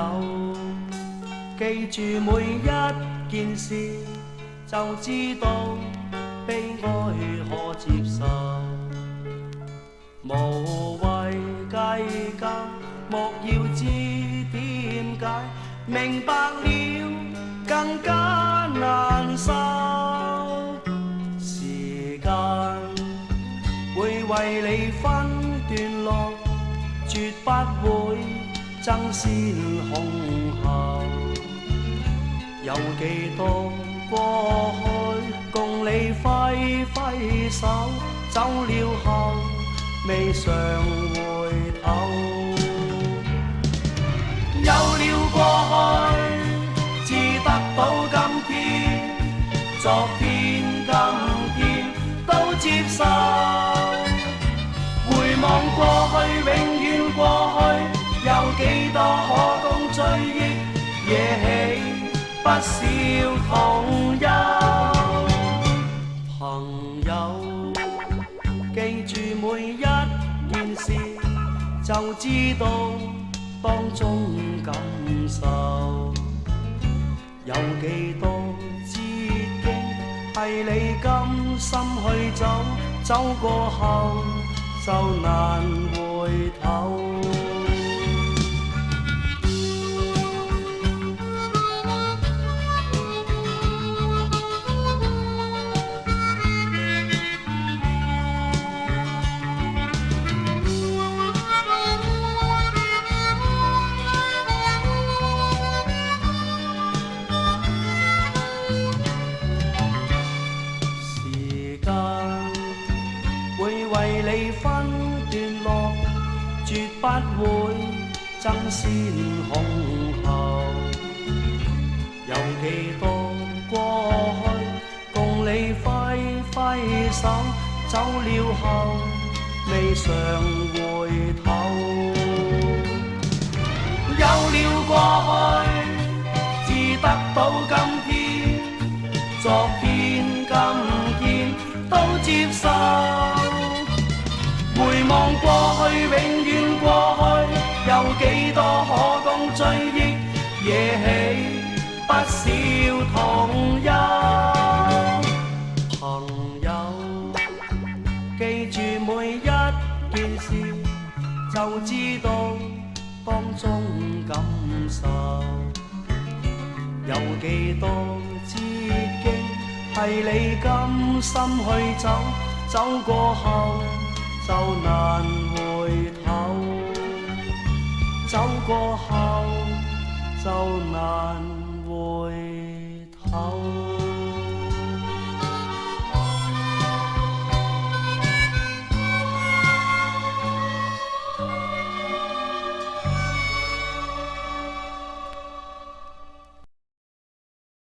友，記住每一件事，就知道悲哀可接受。無謂計較，莫要知點解，明白了更加難受。時間會為你分段落，絕不會爭先恐後。有幾多過去共你揮揮手，走了後未嘗回頭。有了過去，至得到今天，昨天今天都接受。回望過去，永遠過去，有幾多可供追憶，惹起不少痛憂。朋友，記住每一件事，就知道當中感受。有幾多捷徑係你甘心去走，走過後就難回頭。會為你分段落，絕不會爭先恐後。有幾多過去共你揮揮手，走了後未嘗回頭。有了過去，至得到今天，昨天今天都接受。回望過去，永遠過去，有幾多可供追憶，惹起不少痛憂。朋友，記住每一件事，就知道當中感受。有幾多捷徑係你甘心去走，走過後就難回頭。